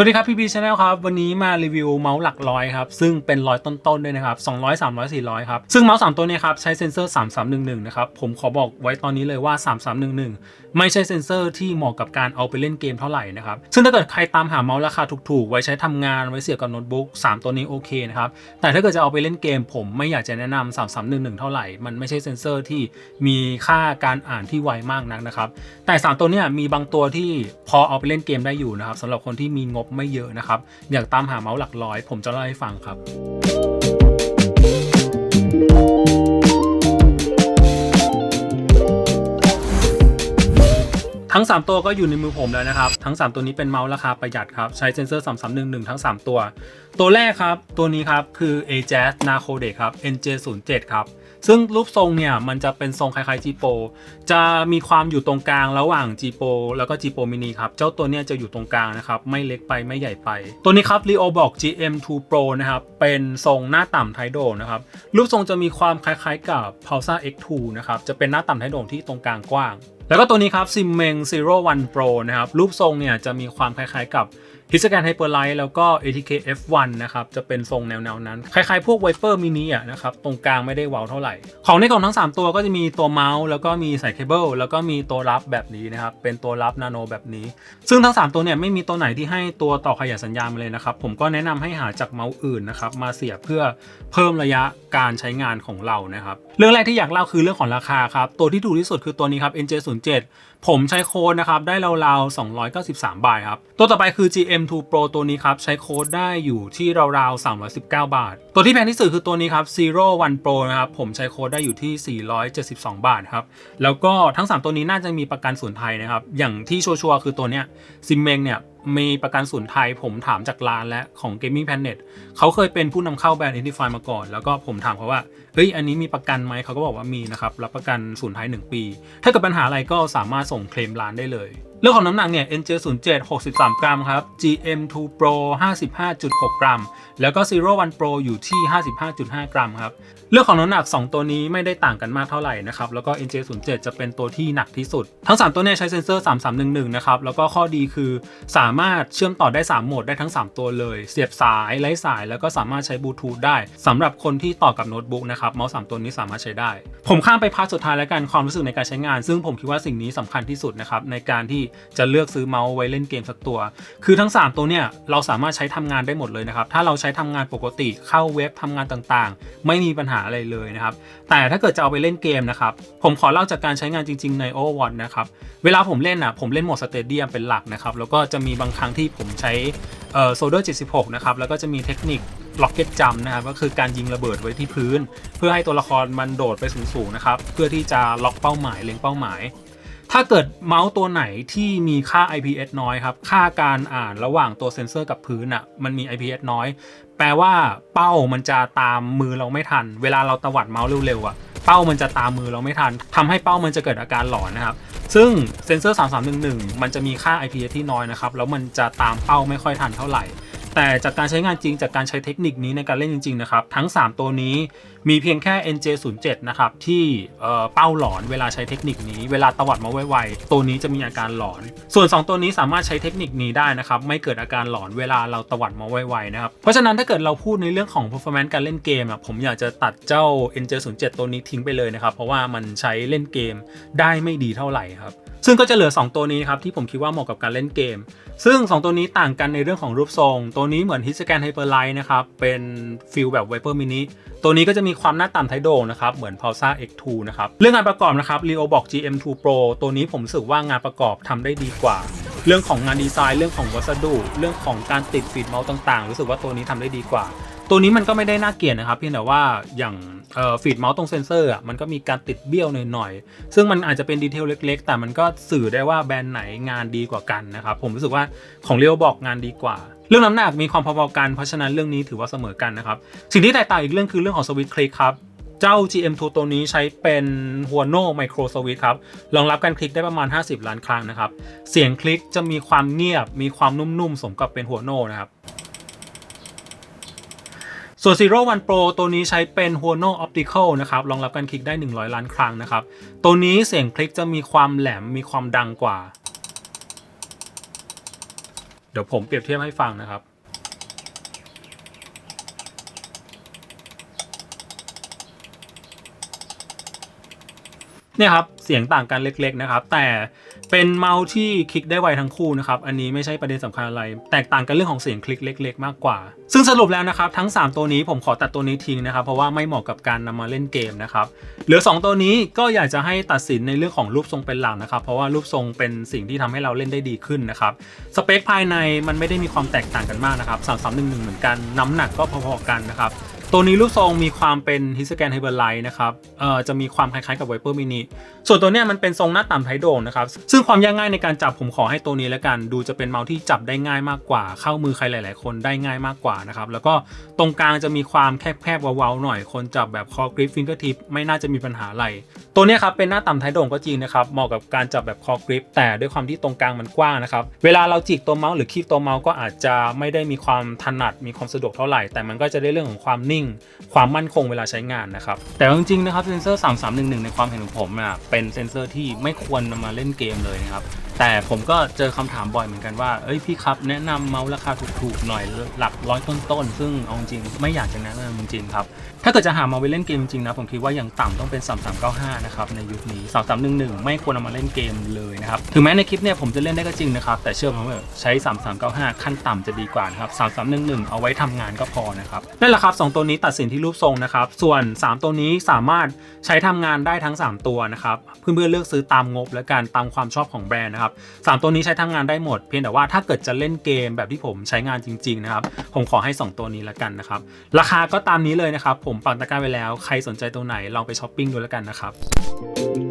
สวัสดีครับพี่บีชาแนลครับวันนี้มารีวิวเมาส์หลักร้อยครับซึ่งเป็นร้อยต้นๆด้วยนะครับ200 300 400ครับซึ่งเมาส์3ตัวนี้ครับใช้เซ็นเซอร์3311นะครับผมขอบอกไว้ตอนนี้เลยว่า3311ไม่ใช่เซ็นเซอร์ที่เหมาะกับการเอาไปเล่นเกมเท่าไหร่นะครับซึ่งถ้าเกิดใครตามหาเมาส์ราคาถูกๆไว้ใช้ทำงานไว้เสียบกับโน้ตบุ๊ก3ตัวนี้โอเคนะครับแต่ถ้าเกิดจะเอาไปเล่นเกมผมไม่อยากจะแนะนำ3311เท่าไหร่มันไม่ใช่เซ็นเซอร์ที่มีค่าการอ่านที่ไวมากนักนะครับแต่3ตัวนี้มีบางตัวที่พอเอาไปเล่นเกมได้อยู่นะครับสำหรับคนที่มีงบไม่เยอะนะครับอยากตามหาเมาส์หลักร้อยผมจะเล่าให้ฟังครับทั้ง3ตัวก็อยู่ในมือผมแล้วนะครับทั้ง3ตัวนี้เป็นเมาส์ราคาประหยัดครับใช้เซ็นเซอร์3311ทั้ง3ตัวแรกครับตัวนี้ครับคือ Ajax Narcodex ครับ NJ07 ครับซึ่งรูปทรงเนี่ยมันจะเป็นทรงคล้ายๆ G-Pro จะมีความอยู่ตรงกลางระหว่าง G-Pro แล้วก็ G-Pro Mini ครับเจ้าตัวเนี้ยจะอยู่ตรงกลางนะครับไม่เล็กไปไม่ใหญ่ไปตัวนี้ครับ Leobox GM2 Pro นะครับเป็นทรงหน้าต่ำท้ายโด่งนะครับรูปทรงจะมีความคล้ายๆกับ Pulsar X2 นะครับจะเป็นหน้าต่ำท้ายโด่งที่ตรงกลางกว้างแล้วก็ตัวนี้ครับ Simmeng Zero One Pro นะครับรูปทรงเนี่ยจะมีความคล้ายๆกับ Hitscan Hyperlight แล้วก็ ATK F1 นะครับจะเป็นทรงแนวๆนั้นคล้ายๆพวก Viper Mini อ่ะนะครับตรงกลางไม่ได้เว้าเท่าไหร่ของในกล่องทั้ง3ตัวก็จะมีตัวเมาส์แล้วก็มีสายเคเบิลแล้วก็มีตัวรับแบบนี้นะครับเป็นตัวรับนาโนแบบนี้ซึ่งทั้ง3ตัวเนี่ยไม่มีตัวไหนที่ให้ตัวต่อขยายสัญญาณมาเลยนะครับผมก็แนะนำให้หาจากเมาส์อื่นนะครับมาเสียบเพื่อเพิ่มระยะการใช้งานของเรานะครับเรื่องแรกที่อยากเล่าคือเรื่องของราคาครับตัวที่ถูกที่สุดคือตัวนี้ครับ NJ07ผมใช้โค้ดนะครับได้ราวๆ293 บาทครับตัวต่อไปคือ GM2 Pro ตัวนี้ครับใช้โค้ดได้อยู่ที่ราวๆ319 บาทตัวที่แพงที่สุดคือตัวนี้ครับ Zero One Pro นะครับผมใช้โค้ดได้อยู่ที่472 บาทครับแล้วก็ทั้ง3ตัวนี้น่าจะมีประกันศูนย์ไทยนะครับอย่างที่ชัวร์ๆคือตัวเนี้ย Simmeng เนี่ยมีประกันศูนย์ไทยผมถามจากร้านและของ Gaming Planet เขาเคยเป็นผู้นำเข้าแบรนด์ Identify มาก่อนแล้วก็ผมถามเขาว่าเฮ้ยอันนี้มีประกันไหมเขาก็บอกว่ามีนะครับรับประกันศูนย์ไทย1 ปีถ้าเกิดปัญหาอะไรก็สามารถส่งเคลมร้านได้เลยเรื่องของน้ำหนักเนี่ย NJ07 63 กรัมครับ GM2 Pro 55.6 กรัมแล้วก็ Zero One Pro อยู่ที่ 55.5 กรัมครับเรื่องของน้ำหนัก2ตัวนี้ไม่ได้ต่างกันมากเท่าไหร่นะครับแล้วก็ NJ07 จะเป็นตัวที่หนักที่สุดทั้ง3ตัวเนี่ยใช้เซ็นเซอร์3311นะครับแล้วก็ข้อดีคือสามารถเชื่อมต่อได้3โหมดได้ทั้ง3ตัวเลยเสียบสายไร้สายแล้วก็สามารถใช้บลูทูธได้สำหรับคนที่ต่อกับโน้ตบุ๊กนะครับเมาส์3ตัวนี้สามารถใช้ได้ผมข้ามไปพาร์ทสุดท้ายแล้วกันความรู้สึกในการใช้งานซึ่งผมคิดว่าสิ่งนี้สำคัญที่สุดนะครับในการที่จะเลือกซื้อเมาส์ไว้เล่นเกมสักตัวคือทั้ง3ตัวเนี่ยเราสามารถใช้ทำงานได้หมดเลยนะครับถ้าเราใช้ทำงานปกติเข้าเว็บทำงานต่างๆไม่มีปัญหาอะไรเลยนะครับแต่ถ้าเกิดจะเอาไปเล่นเกมนะครับผมขอเล่าจากการใช้งานจริงๆใน Overwatch นะครับเวลาผมเล่นผมเล่นโหมดสเตเดียมเป็นหลักนะครับแล้วก็จะมีบางครั้งที่ผมใช้Soldier 76นะครับแล้วก็จะมีเทคนิคRocket Jump นะครับก็คือการยิงระเบิดไว้ที่พื้นเพื่อให้ตัวละครมันโดดไปสูงๆนะครับเพื่อที่จะล็อกเป้าหมายเล็งเป้าหมายถ้าเกิดเมาส์ตัวไหนที่มีค่า IPS น้อยครับค่าการอ่านระหว่างตัวเซ็นเซอร์กับพื้นมันมี IPS น้อยแปลว่าเป้ามันจะตามมือเราไม่ทันเวลาเราตวัดเมาส์เร็วๆเป้ามันจะตามมือเราไม่ทันทำให้เป้ามันจะเกิดอาการหลอนนะครับซึ่งเซ็นเซอร์3311มันจะมีค่า IPS ที่น้อยนะครับแล้วมันจะตามเป้าไม่ค่อยทันเท่าไหร่แต่จากการใช้งานจริงจากการใช้เทคนิคนี้ในการเล่นจริงๆนะครับทั้ง3ตัวนี้มีเพียงแค่ NJ07 นะครับที่เป้าหลอนเวลาใช้เทคนิคนี้เวลาตวัดมาไวๆตัวนี้จะมีอาการหลอนส่วน2ตัวนี้สามารถใช้เทคนิคนี้ได้นะครับไม่เกิดอาการหลอนเวลาเราตวัดมาไวๆนะครับเพราะฉะนั้นถ้าเกิดเราพูดในเรื่องของ performance การเล่นเกมผมอยากจะตัดเจ้า NJ07 ตัวนี้ทิ้งไปเลยนะครับเพราะว่ามันใช้เล่นเกมได้ไม่ดีเท่าไหร่ครับซึ่งก็จะเหลือ2ตัวนี้ครับที่ผมคิดว่าเหมาะกับการเล่นเกมซึ่ง2ตัวนี้ต่างกันในเรื่องของรูปทรงตัวนี้เหมือน Hitscan Hyperlight นะครับเป็นฟีลแบบ Viper Mini ตัวนี้ก็จะมีความหน้าต่ำท้ายโด่งนะครับเหมือน Pulsar X2 นะครับเรื่องงานประกอบนะครับ Leobox GM2 Pro ตัวนี้ผมรู้สึกว่างานประกอบทำได้ดีกว่าเรื่องของงานดีไซน์เรื่องของวัสดุเรื่องของการติดฟีดเมาส์ต่างๆรู้สึกว่าตัวนี้ทำได้ดีกว่าตัวนี้มันก็ไม่ได้น่าเกลียดนะครับเพียงแต่ว่าอย่างฟีดเมาส์ตรงเซนเซอร์มันก็มีการติดเบี้ยวหน่อยๆซึ่งมันอาจจะเป็นดีเทลเล็กๆแต่มันก็สื่อได้ว่าแบรนด์ไหนงานดีกว่ากันนะครับผมรู้สึกว่าของ Leobox งานดีกว่าเรื่องน้ำหนักมีความพอๆกันเพราะฉะนั้นเรื่องนี้ถือว่าเสมอกันนะครับสิ่งที่แตกต่างอีกเรื่องคือเรื่องของสวิตช์คลิกครับเจ้า GM2 ตัวนี้ใช้เป็น Huano Micro Switch ครับรองรับการคลิกได้ประมาณ50 ล้านครั้งนะครับเสียงคลิกจะมีความเงียบมีความนุ่มๆสมกับเป็น Huano นะครับส่วน Zero One Pro ตัวนี้ใช้เป็น Huano Optical นะครับรองรับการคลิกได้100 ล้านครั้งนะครับตัวนี้เสียงคลิกจะมีความแหลมมีความดังกว่า เดี๋ยวผมเปรียบเทียบให้ฟังนะครับเนี่ยครับเสียงต่างกันเล็กๆนะครับแต่เป็นเมาส์ที่คลิกได้ไวทั้งคู่นะครับอันนี้ไม่ใช่ประเด็นสำคัญอะไรแตกต่างกันเรื่องของเสียงคลิกเล็กๆมากกว่าซึ่งสรุปแล้วนะครับทั้ง3ตัวนี้ผมขอตัดตัวนี้ทิ้งนะครับเพราะว่าไม่เหมาะกับการนำมาเล่นเกมนะครับเหลือ2ตัวนี้ก็อยากจะให้ตัดสินในเรื่องของรูปทรงเป็นหลักนะครับเพราะว่ารูปทรงเป็นสิ่งที่ทำให้เราเล่นได้ดีขึ้นนะครับสเปคภายในมันไม่ได้มีความแตกต่างกันมากนะครับ3311เหมือนกันน้ำหนักก็พอๆกันนะครับตัวนี้รูปทรงมีความเป็น Hitscan Hyperlight นะครับจะมีความคล้ายๆกับ Viper Mini ส่วนตัวเนี้ยมันเป็นทรงหน้าต่ำไทโด่งนะครับซึ่งความยากง่ายในการจับผมขอให้ตัวนี้แล้วกันดูจะเป็นเมาส์ที่จับได้ง่ายมากกว่าเข้ามือใครหลายๆคนได้ง่ายมากกว่านะครับแล้วก็ตรงกลางจะมีความแคบๆเว้าๆหน่อยคนจับแบบคอกริปฟิงเกอร์ทิปไม่น่าจะมีปัญหาอะไรตัวเนี้ยครับเป็นหน้าต่ำไทโด่งก็จริงนะครับเหมาะกับการจับแบบคอกริปแต่ด้วยความที่ตรงกลางมันกว้างนะครับเวลาเราจิกตัวเมาส์หรือคีบตัวเมาส์ก็อาจจะไม่ได้มีความถนัดมีความสะดวกเท่าไหร่แต่มันก็จะได้เรื่องของความนิ่งความมั่นคงเวลาใช้งานนะครับแต่จริงๆนะครับเซนเซอร์3311ในความเห็นของผมเป็นเซนเซอร์ที่ไม่ควรนำมาเล่นเกมเลยนะครับแต่ผมก็เจอคำถามบ่อยเหมือนกันว่าพี่ครับแนะนำเมาส์ราคาถูกๆหน่อยหลักร้อยต้นๆซึ่งเอาจริงไม่อยากจะแนะนำจริงๆครับถ้าเกิดจะหามาไว้เล่นเกมจริงนะผมคิดว่าอย่างต่ำต้องเป็น3395นะครับในยุคนี้3311ไม่ควรนำมาเล่นเกมเลยนะครับถึงแม้ในคลิปเนี่ยผมจะเล่นได้ก็จริงนะครับแต่เชื่อผมว่าใช้3395ขั้นต่ำจะดีกว่านะครับ3311เอาไว้ทำงานก็พอนะครับนั่นแหละครับ2ตัวนี้ตัดสินที่รูปทรงนะครับส่วน3ตัวนี้สามารถใช้ทำงานได้ทั้ง3ตัวนะครับเพื่อนๆเลือกซื้อตามงบและการตามความชอบของแบรนด์นะครับ3ตัวนี้ใช้ทำงานได้หมดเพียงแต่ว่าถ้าเกิดจะเล่นเกมแบบที่ผมใช้งานจริงๆนะครับผมขอให้2ตัวนี้ละกันนะครับราคาก็ตามนี้เลยนะครับผมปักตะกร้าไว้แล้วใครสนใจตัวไหนลองไปช้อปปิ้งดูแล้วกันนะครับ